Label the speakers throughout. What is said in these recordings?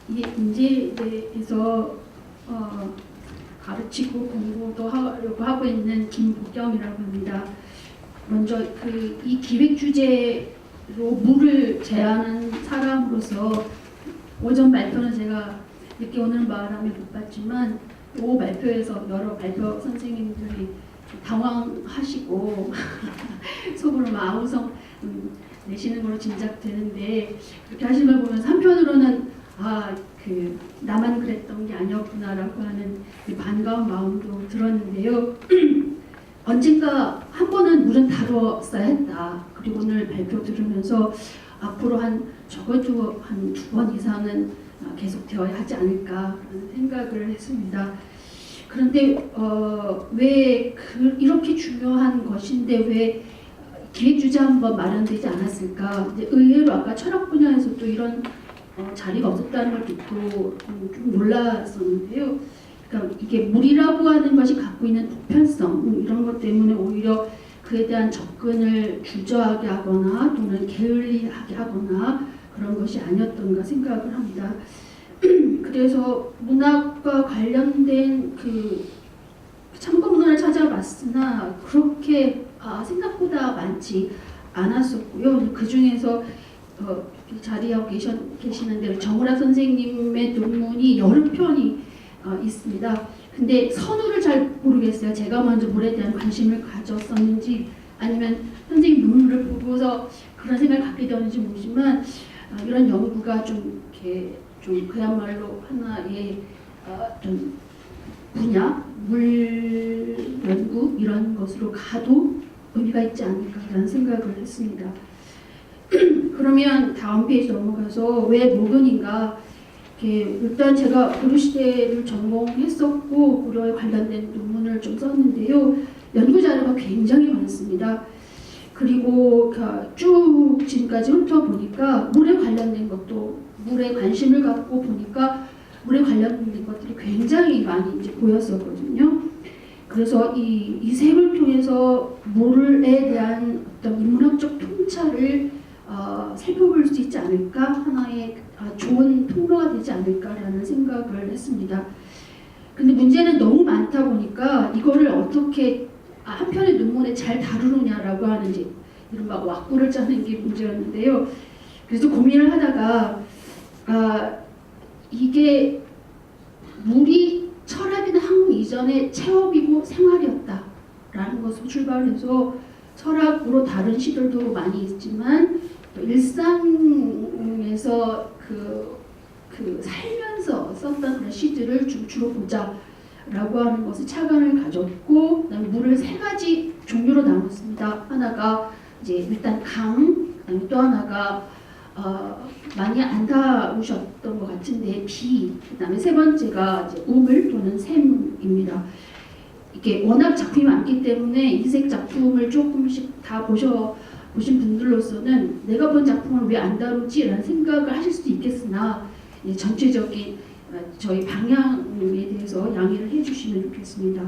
Speaker 1: 이 문제에 대해서 가르치고 공부도 하려고 하고 있는 김보경이라고 합니다. 먼저 이 기획 주제로 물을 제안한 사람으로서 오전 발표는 제가 늦게 오는 바람에 못 봤지만 오후 발표에서 여러 발표 선생님들이 당황하시고 속으로 막 아우성 내시는 걸로 짐작되는데, 그렇게 하신 걸 보면서 한편으로는 나만 그랬던 게 아니었구나라고 하는 반가운 마음도 들었는데요. 언젠가 한 번은 물은 다뤘어야 했다. 그리고 오늘 발표 들으면서 앞으로 적어도 한 2번 이상은 계속 되어야 하지 않을까 그런 생각을 했습니다. 그런데 왜 이렇게 중요한 것인데 왜 기획주제 한번 마련되지 않았을까? 이제 의외로 아까 철학 분야에서도 이런 자리가 없었다는 걸 듣고 좀 놀랐었는데요. 그러니까 이게 물이라고 하는 것이 갖고 있는 보편성 이런 것 때문에 오히려 그에 대한 접근을 주저하게 하거나 또는 게을리하게 하거나 그런 것이 아니었던가 생각을 합니다. 그래서 문학과 관련된 참고문헌을 찾아봤으나 그렇게 생각보다 많지 않았었고요. 그 중에서 자리하고 계시는 대로 정우라 선생님의 논문이 여러 편이 있습니다. 근데 선우를 잘 모르겠어요. 제가 먼저 물에 대한 관심을 가졌었는지 아니면 선생님 논문을 보고서 그런 생각을 갖게 되었는지 모르지만 이런 연구가 좀 그야말로 하나의 좀 분야, 물 연구 이런 것으로 가도 의미가 있지 않을까라는 생각을 했습니다. 그러면 다음 페이지 넘어가서 왜 모근인가? 일단 제가 고려시대를 전공했었고 고려에 관련된 논문을 좀 썼는데요. 연구 자료가 굉장히 많습니다. 그리고 쭉 지금까지 훑어보니까 물에 관련된 것도 물에 관심을 갖고 보니까 물에 관련된 것들이 굉장히 많이 이제 보였었거든요. 그래서 이 색을 통해서 물에 대한 어떤 인문학적 통찰을 살펴볼 수 있지 않을까, 하나의 좋은 통로가 되지 않을까라는 생각을 했습니다. 근데 문제는 너무 많다 보니까 이거를 어떻게 한 편의 논문에 잘 다루느냐라고 하는 이제 이른바 왁구를 짜는 게 문제였는데요. 그래서 고민을 하다가 이게 물이 철학이나 학문 이전의 체험이고 생활이었다라는 것으로 출발해서 철학으로 다른 시들도 많이 있지만 일상에서 살면서 썼던 그런 시들을 주로 보자라고 하는 것을 착안을 가졌고, 그다음에 물을 3가지 종류로 나눴습니다. 하나가 이제 일단 강, 그다음에 또 하나가 많이 안 다루셨던 것 같은데 비, 그다음에 3번째가 이제 우물 또는 샘입니다. 이게 워낙 작품이 많기 때문에 이색 작품을 조금씩 다 보신 분들로서는 내가 본 작품을 왜 안 다루지라는 생각을 하실 수도 있겠으나 전체적인 저희 방향에 대해서 양해를 해주시면 좋겠습니다.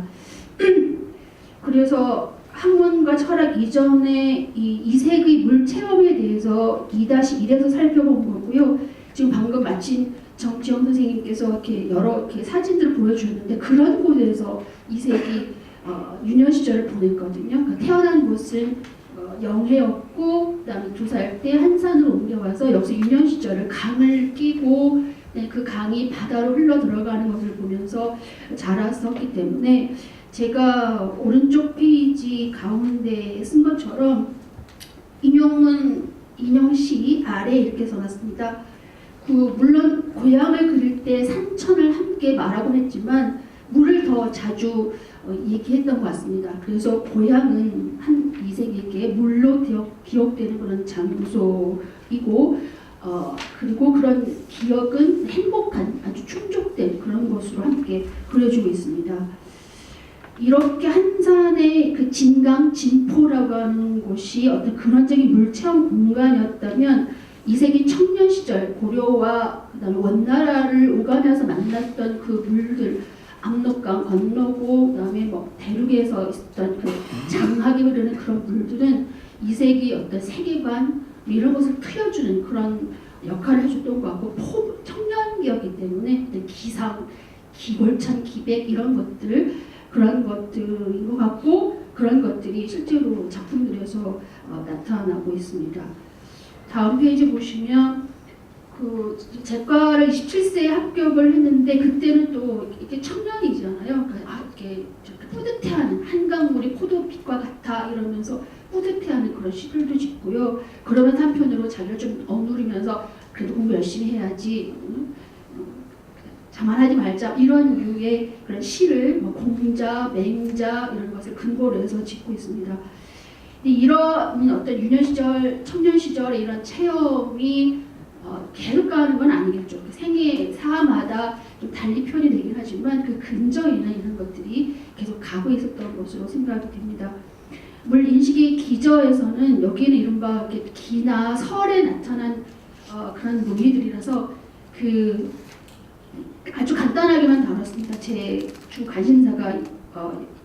Speaker 1: 그래서 학문과 철학 이전의 이 이색의 물 체험에 대해서 2-1에서 살펴본 거고요. 지금 방금 마친 정지영 선생님께서 여러 사진들을 보여주셨는데 그런 곳에서 이색이 유년 시절을 보냈거든요. 그러니까 태어난 곳은 영해였고, 그다음에 2살 때 한산으로 옮겨와서 여기서 유년 시절을 강을 끼고 그 강이 바다로 흘러 들어가는 것을 보면서 자랐었기 때문에 제가 오른쪽 페이지 가운데 쓴 것처럼 인용문 인용시 아래 이렇게 써놨습니다. 물론 고향을 그릴 때 산천을 함께 말하곤 했지만 물을 더 자주 얘기했던 것 같습니다. 그래서 고향은 한 이색에게 물로 기억되는 그런 장소이고, 그리고 그런 기억은 행복한 아주 충족된 그런 것으로 함께 그려주고 있습니다. 이렇게 한산의 그 진강, 진포라고 하는 곳이 어떤 근원적인 물체험 공간이었다면 이색이 청년 시절 고려와 그다음에 원나라를 오가면서 만났던 그 물들, 압록강 건너고 그다음에 대륙에서 있었던 그 장하게 흐르는 그런 물들은 이색이 어떤 세계관 이런 것을 트여주는 그런 역할을 해줬던 것 같고 청년 상기였기 때문에 기상, 기골찬, 기백 이런 것들 그런 것들인 것 같고 그런 것들이 실제로 작품들에서 나타나고 있습니다. 다음 페이지 보시면 그 제과를 27세에 합격을 했는데 그때는 또 이렇게 청년이잖아요. 이렇게 뿌듯해하는 한강물이 포도빛과 같아 이러면서 뿌듯해하는 그런 시들도 짓고요. 그러면 한편으로 자기를 좀 억누르면서 그래도 공부 열심히 해야지, 자만하지 말자 이런 류의 그런 시를 공자, 맹자 이런 것을 근거로 해서 짓고 있습니다. 이런 어떤 유년 시절, 청년 시절의 이런 체험이 계속 가는 건 아니겠죠. 생애 사마다 좀 달리 표현이 되긴 하지만 그 근저에 있는 이런 것들이 계속 가고 있었던 것으로 생각이 됩니다. 물 인식의 기저에서는 여기는 이른바 기나 설에 나타난 그런 논리들이라서 그 아주 간단하게만 다뤘습니다. 제 주 관심사가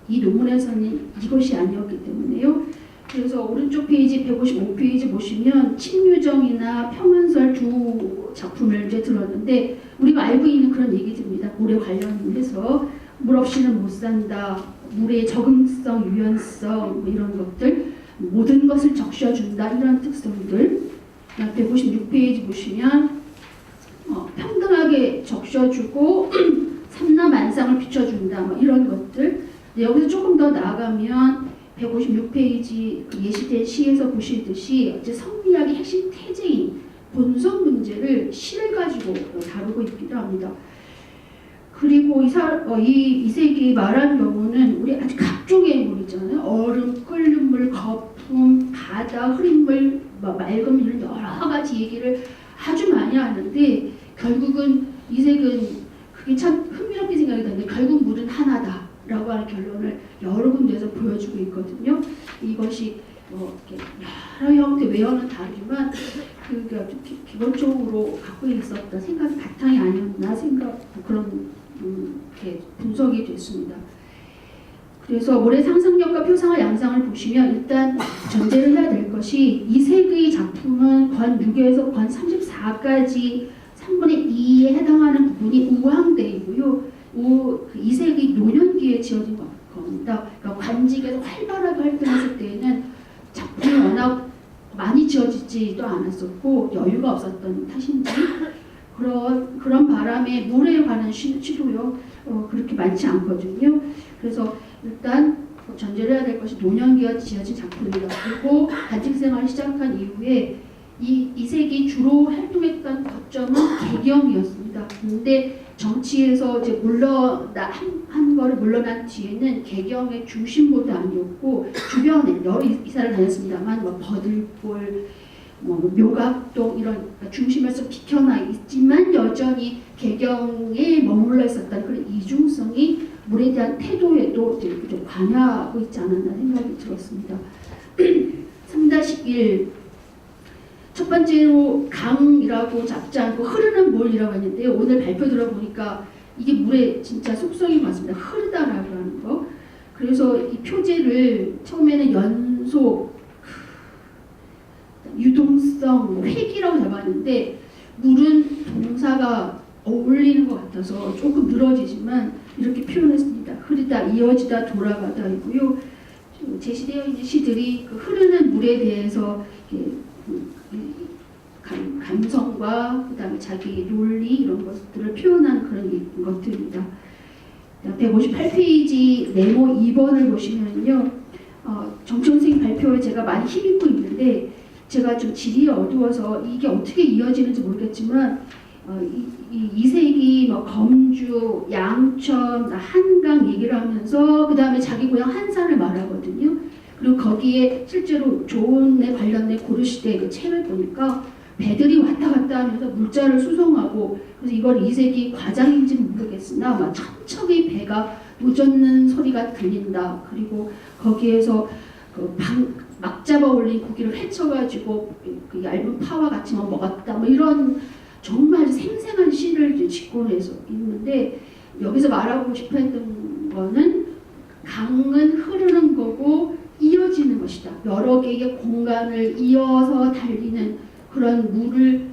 Speaker 1: 이 논문에서는 이것이 아니었기 때문에요. 그래서 오른쪽 페이지 155페이지 보시면 침유정이나 평안설 두 작품을 이제 들었는데 우리가 알고 있는 그런 얘기들입니다. 물에 관련해서 물 없이는 못 산다, 물의 적응성, 유연성 이런 것들, 모든 것을 적셔준다 이런 특성들. 156페이지 보시면 평등하게 적셔주고 삼라만상을 비춰준다 이런 것들. 여기서 조금 더 나아가면 156페이지 예시된 시에서 보시듯이 어째 성리학의 핵심 태제인 본성 문제를 시를 가지고 다루고 있기도 합니다. 그리고 이세기 말한 경우는 우리 아주 각종의 물 있잖아요. 얼음, 끓는 물, 거품, 바다, 흐린 물, 맑은 물 이런 여러 가지 얘기를 아주 많이 하는데 결국은 이색은 그게 참 흥미롭게 생각이 드는데 결국 물은 하나다 라고 하는 결론을 여러 군데에서 보여주고 있거든요. 이것이 여러 형태, 외형은 다르지만 그게 기본적으로 갖고 있었던 생각이 바탕이 아니었나 그런 이렇게 분석이 됐습니다. 그래서 올해 상상력과 표상화 양상을 보시면 일단 전제를 해야 될 것이 이색의 작품은 권 6에서 권 34까지 3분의 2에 해당하는 부분이 우황대이고요. 이색이 노년기에 지어진 겁니다. 그러니까 관직에서 활발하게 활동했을 때에는 작품이 워낙 많이 지어지지도 않았었고 여유가 없었던 탓인지 그런 바람에 물에 관한 시도요 그렇게 많지 않거든요. 그래서 일단 전제를 해야 될 것이 노년기에 지어진 작품입니다. 그리고 관직 생활을 시작한 이후에 이색이 주로 활동했던 거점은 개경이었습니다. 근데 정치에서 이제 한 거를 물러난 뒤에는 개경의 중심보다 아니었고 주변에 여러 이사를 다녔습니다만 버들골, 묘각동 이런 그러니까 중심에서 비켜나 있지만 여전히 개경에 머물러 있었던 그런 이중성이 물에 대한 태도에도 좀 관여하고 있지 않았나 생각이 들었습니다. 3-1 첫 번째로 강이라고 잡지 않고 흐르는 물이라고 했는데요. 오늘 발표 들어보니까 이게 물의 진짜 속성인 것 같습니다. 흐르다라고 하는 거. 그래서 이 표제를 처음에는 연속, 유동성, 회기라고 잡았는데 물은 동사가 어울리는 것 같아서 조금 늘어지지만 이렇게 표현했습니다. 흐르다, 이어지다, 돌아가다이고요. 제시되어 있는 시들이 그 흐르는 물에 대해서 감성과 그다음에 자기 논리 이런 것들을 표현한 그런 것들입니다. 158페이지 네모 2번을 보시면요, 정선생 발표에 제가 많이 힘입고 있는데 제가 좀 질이 어두워서 이게 어떻게 이어지는지 모르겠지만 이세기 검주, 양천, 한강 얘기를 하면서 그 다음에 자기 고향 한산을 말하거든요. 그리고 거기에 실제로 조언에 관련된 고려시대 책을 보니까 배들이 왔다 갔다 하면서 물자를 수송하고 그래서 이걸 이세기 과장인지는 모르겠으나 천천히 배가 노젓는 소리가 들린다. 그리고 거기에서 막 잡아 올린 고기를 헤쳐가지고 그 얇은 파와 같이 먹었다. 이런 정말 생생한 시를 짓고 해서 있는데 여기서 말하고 싶어 했던 거는 강은 흐르는 거고 이어지는 것이다. 여러 개의 공간을 이어서 달리는 그런 물을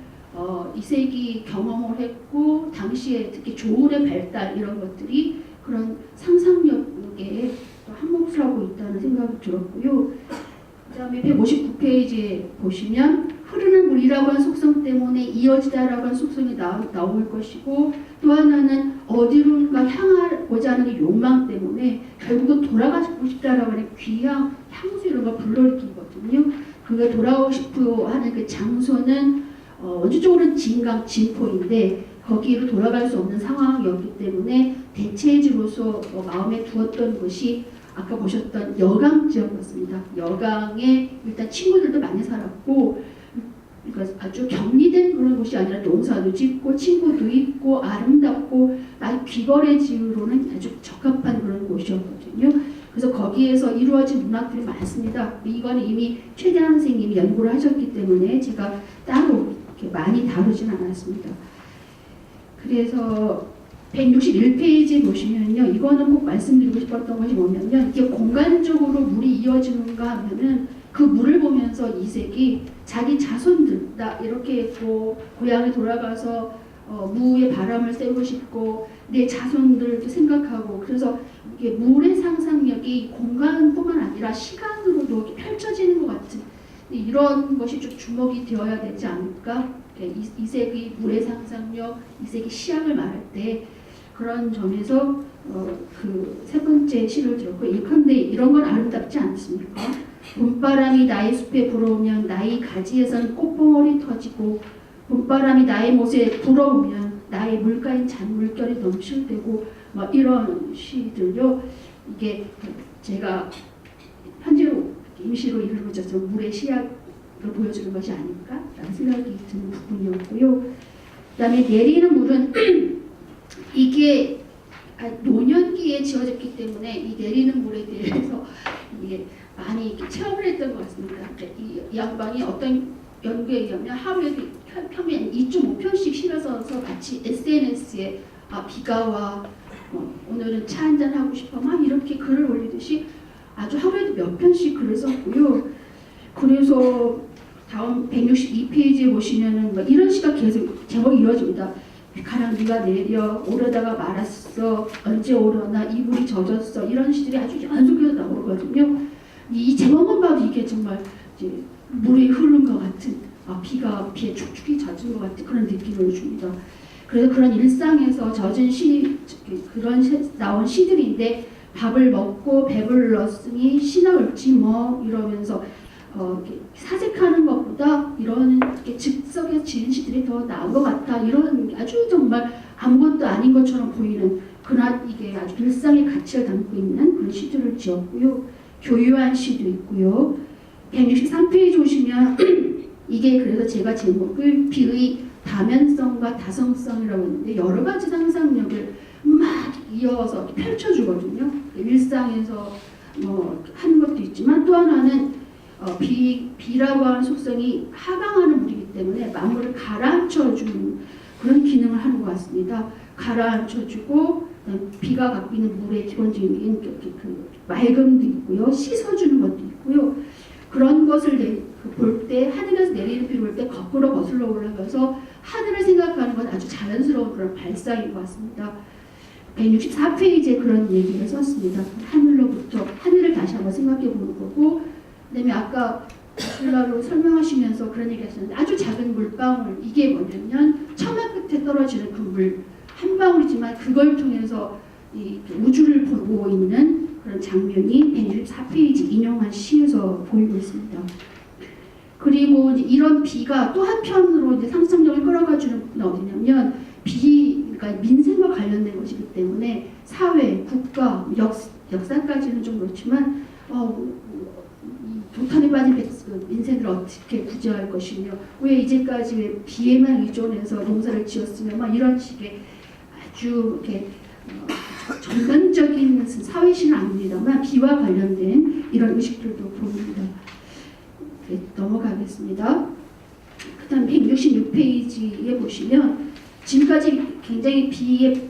Speaker 1: 이색이 경험을 했고 당시에 특히 조울의 발달 이런 것들이 그런 상상력에 또 한몫을 하고 있다는 생각이 들었고요. 그 다음에 159페이지에 보시면 흐르는 물이라고 하는 속성 때문에 이어지다라고 하는 속성이 나올 것이고, 또 하나는 어디론가 향하고자 하는 그 욕망 때문에 결국은 돌아가고 싶다라고 하는 귀향, 향수 이런 걸 불러일으키거든요. 그가 돌아오고 싶어 하는 그 장소는 원초적으로는 진강, 진포인데 거기로 돌아갈 수 없는 상황이었기 때문에 대체지로서 마음에 두었던 것이 아까 보셨던 여강 지역이었습니다. 여강에 일단 친구들도 많이 살았고, 그러니까 아주 격리된 그런 곳이 아니라 농사도 짓고 친구도 있고 아름답고 나의 귀거래지로는 아주 적합한 그런 곳이었거든요. 그래서 거기에서 이루어진 문학들이 많습니다. 이건 이미 최대한 선생님이 연구를 하셨기 때문에 제가 따로 이렇게 많이 다루진 않았습니다. 그래서 161페이지 보시면요, 이거는 꼭 말씀드리고 싶었던 것이 뭐냐면, 이게 공간적으로 물이 이어지는가 하면은 그 물을 보면서 이색이 자기 자손들, 나 이렇게 고향에 돌아가서 무의 바람을 쐬고 싶고 내 자손들도 생각하고, 그래서 이게 물의 상상력이 공간뿐만 아니라 시간으로도 펼쳐지는 것 같은 이런 것이 좀 주목이 되어야 되지 않을까. 이색이 물의 상상력, 이색이 시향을 말할 때 그런 점에서 그 세 번째 시를 들었고, 예컨대 이런 건 아름답지 않습니까? 봄바람이 나의 숲에 불어오면 나의 가지에선 꽃봉오리 터지고, 봄바람이 나의 못에 불어오면 나의 물가인 잔물결이 넘실대고, 뭐 이런 시들요. 이게 제가 현재로 임시로 이루어져서 물의 시야를 보여주는 것이 아닐까라는 생각이 드는 부분이었고요. 그다음에 내리는 물은 이게 노년기에 지어졌기 때문에 이 내리는 물에 대해서 이게 많이 체험을 했던 것 같습니다. 이 양반이 어떤 연구에 의하면 하루에 평균 2.5편씩 실어서 마치 SNS에 비가 와, 오늘은 차 한잔 하고 싶어 막 이렇게 글을 올리듯이 아주 하루에도 몇 편씩 글을 썼고요. 그래서 다음 162페이지에 보시면은 뭐 이런 시가 계속 제목이 이어집니다. 가랑 비가 내려 오려다가 말았어, 언제 오려나 이불이 젖었어, 이런 시들이 아주 연속해서 나오거든요. 이 제목만 봐도 이게 정말 이제 물이 흐른 것 같은, 비에 축축이 젖은 것 같은 그런 느낌을 줍니다. 그래서 그런 일상에서 젖은 그런 나온 시들인데, 밥을 먹고 배불렀으니 시나 읊지 뭐 이러면서 사색하는 것보다 이런 즉석에서 지은 시들이 더 나은 것 같다, 이런 아주 정말 아무것도 아닌 것처럼 보이는, 그러나 이게 아주 일상의 가치를 담고 있는 그런 시들을 지었고요. 교유한 시도 있고요. 163페이지 오시면 이게 그래서 제가 제목을 비의 다면성과 다성성이라고 했는데, 여러 가지 상상력을 막 이어서 펼쳐주거든요. 일상에서 하는 것도 있지만, 또 하나는 비라고 하는 속성이 하강하는 물이기 때문에 만물을 가라앉혀주는 그런 기능을 하는 것 같습니다. 가라앉혀주고, 비가 갖고 있는 물의 기본적인 그 맑음도 있고요, 씻어주는 것도 있고요. 그런 것을 볼 때, 하늘에서 내리는 비를 볼 때 거꾸로 거슬러 올라가서 하늘을 생각하는 건 아주 자연스러운 그런 발상인 것 같습니다. 164페이지에 그런 얘기를 썼습니다. 하늘로부터 하늘을 다시 한번 생각해 보는 거고, 그다음에 아까 줄라로 설명하시면서 그런 얘기 하셨는데, 아주 작은 물방울, 이게 뭐냐면 처마 끝에 떨어지는 그 물 한 방울이지만 그걸 통해서 이 우주를 보고 있는 그런 장면이 164페이지 인용한 시에서 보이고 있습니다. 그리고 이런 비가 또 한편으로 이제 상상력을 끌어가주는 부분이 어디냐면, 그러니까 민생과 관련된 것이기 때문에 사회, 국가, 역사까지는 좀 그렇지만 도탄에 빠진 민생을 어떻게 구제할 것이며, 왜 이제까지 비에만 의존해서 농사를 지었으며 막 이런 식의 아주 이렇게 전반적인 사회시는 아닙니다만 비와 관련된 이런 의식들도 보입니다. 네, 넘어가겠습니다. 그 다음 166페이지에 보시면 지금까지 굉장히 비의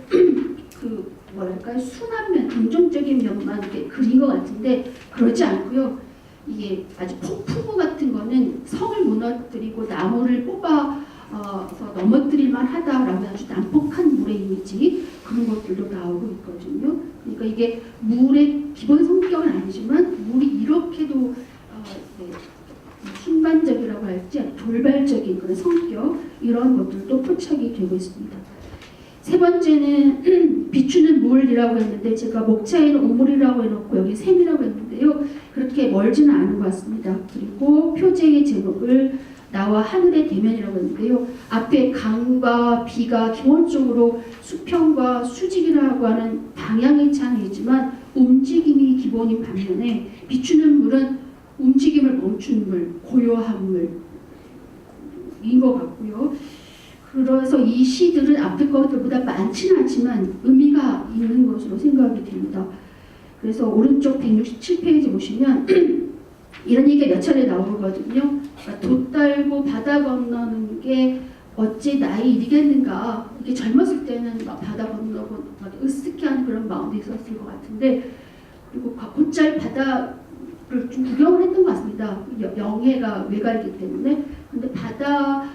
Speaker 1: 순한 면, 긍정적인 면만 이렇게 그린 것 같은데, 그렇지 않고요. 이게 아주 폭풍우 같은 거는 성을 무너뜨리고 나무를 뽑아 넘어뜨릴만 하다라고 아주 난폭한 물의 이미지 그런 것들도 나오고 있거든요. 그러니까 이게 물의 기본 성격은 아니지만 물이 이렇게도 네, 순간적이라고 할지 돌발적인 그런 성격 이런 것들도 포착이 되고 있습니다. 세 번째는 비추는 물이라고 했는데 제가 목차에는 우물이라고 해놓고 여기 샘이라고 했는데요. 그렇게 멀지는 않은 것 같습니다. 그리고 표제의 제목을 나와 하늘의 대면이라고 했는데요. 앞에 강과 비가 기본적으로 수평과 수직이라고 하는 방향의 차이이지만 움직임이 기본인 반면에 비추는 물은 움직임을 멈춘 물, 고요한 물인 것 같고요. 그래서 이 시들은 앞에 것들보다 많지는 않지만 의미가 있는 것으로 생각이 됩니다. 그래서 오른쪽 167페이지 보시면 이런 얘기가 몇 차례 나오거든요. 그러니까 돛 달고 바다 건너는 게 어째 나이 일이겠는가. 이렇게 젊었을 때는 막 바다 건너고 막 으쓱해하는 그런 마음도 있었을 것 같은데 그리고 곧잘 바다를 좀 구경을 했던 것 같습니다. 영해가 외가이기 때문에. 근데 바다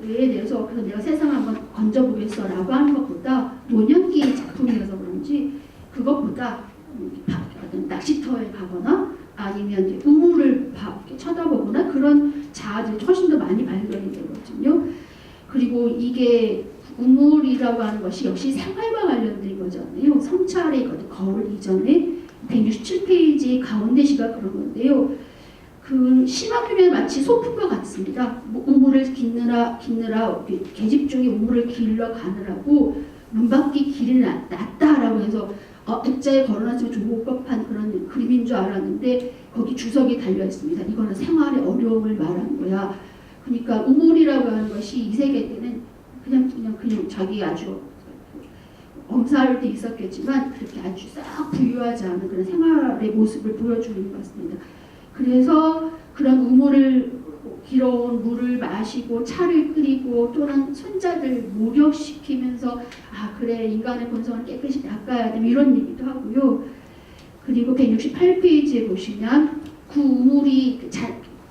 Speaker 1: 에 대해서 그래서 내가 세상을 한번 건져보겠어 라고 하는 것보다 노년기 작품이어서 그런지 그것보다 낚시터에 가거나 아니면 이제 우물을 쳐다보거나 그런 자아들이 훨씬 더 많이 발견이 되거든요. 그리고 이게 우물이라고 하는 것이 역시 생활과 관련된 거잖아요. 성찰의 거울 이전에 167페이지 가운데 시가 그런 건데요. 그 심화표면 마치 소품과 같습니다. 뭐 우물을 짓느라 계집 중에 우물을 길러 가느라고 문밖에 길이 낮다라고 해서 액자에 걸어놨으면 좋을 법한 그런 그림인 줄 알았는데 거기 주석이 달려 있습니다. 이거는 생활의 어려움을 말하는 거야. 그러니까 우물이라고 하는 것이 이 세계 때는 그냥 자기 아주 엄살할 때 있었겠지만 그렇게 아주 싹 부유하지 않은 그런 생활의 모습을 보여주는 것 같습니다. 그래서 그런 우물을 길어온 물을 마시고 차를 끓이고 또는 손자들 목욕시키면서 그래 인간의 본성을 깨끗이 닦아야 돼 이런 얘기도 하고요. 그리고 168페이지에 보시면 그 우물이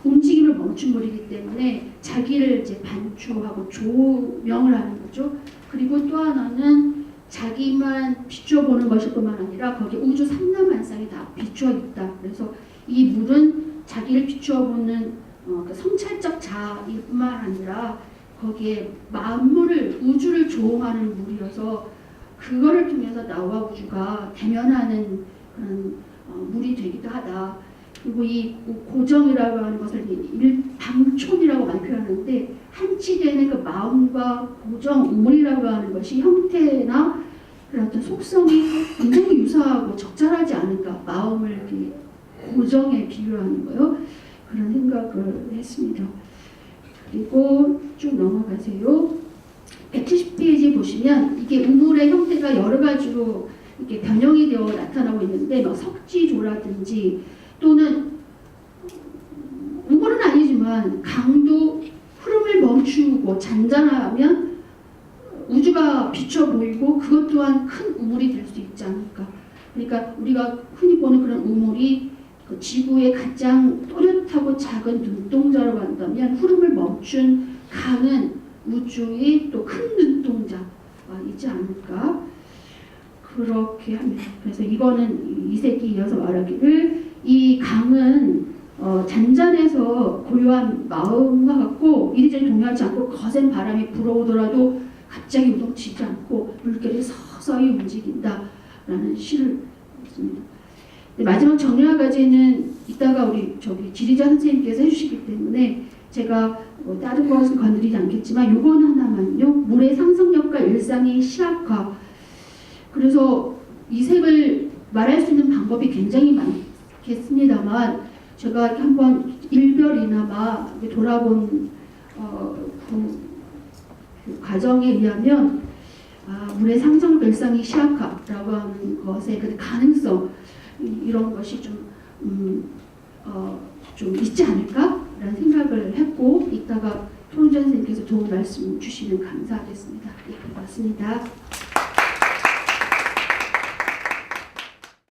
Speaker 1: 움직임을 멈춘 물이기 때문에 자기를 이제 반추하고 조명을 하는 거죠. 그리고 또 하나는 자기만 비추어보는 것일 뿐만 아니라 거기에 우주 삼라만상이 다 비추어 있다. 그래서 이 물은 자기를 비추어보는 그 성찰적 자아일 뿐만 아니라 거기에 만물을 우주를 조응하는 물이어서 그거를 통해서 나와 우주가 대면하는 그런 물이 되기도 하다. 그리고 이 고정이라고 하는 것을 일방촌이라고 많이 표현하는데 한치되는 그 마음과 고정, 우물이라고 하는 것이 형태나 그런 어떤 속성이 굉장히 유사하고 적절하지 않을까. 마음을 이렇게 고정에 비유하는 거요. 그런 생각을 했습니다. 그리고 쭉 넘어가세요. 170페이지 보시면 이게 우물의 형태가 여러 가지로 이렇게 변형이 되어 나타나고 있는데 뭐 석지조라든지 또는 우물은 아니지만 강도 흐름을 멈추고 잔잔하면 우주가 비쳐 보이고 그것 또한 큰 우물이 될 수 있지 않을까. 그러니까 우리가 흔히 보는 그런 우물이 그 지구의 가장 또렷하고 작은 눈동자로 한다면 흐름을 멈춘 강은 우주의 또 큰 눈동자가 있지 않을까. 그렇게 합니다. 그래서 이거는 이세기 이어서 말하기를 이 강은 잔잔해서 고요한 마음과 같고 이리저리 동요하지 않고 거센 바람이 불어오더라도 갑자기 우동치지 않고 물결이 서서히 움직인다라는 시를 했습니다. 마지막 정리화까지는 이따가 우리 지리자 선생님께서 해주시기 때문에 제가 다른 것은 건드리지 않겠지만 요건 하나만요. 물의 상상력과 일상의 시각화. 그래서 이 색을 말할 수 있는 방법이 굉장히 많겠습니다만 제가 이렇게 한번 일별이나마 돌아본 그 과정에 의하면 물의 상상력, 일상의 시각화라고 하는 것의 그 가능성 이런 것이 좀 있지 않을까라는 생각을 했고 이따가 토론자 선생님께서 좋은 말씀 주시면 감사하겠습니다. 네, 고맙습니다.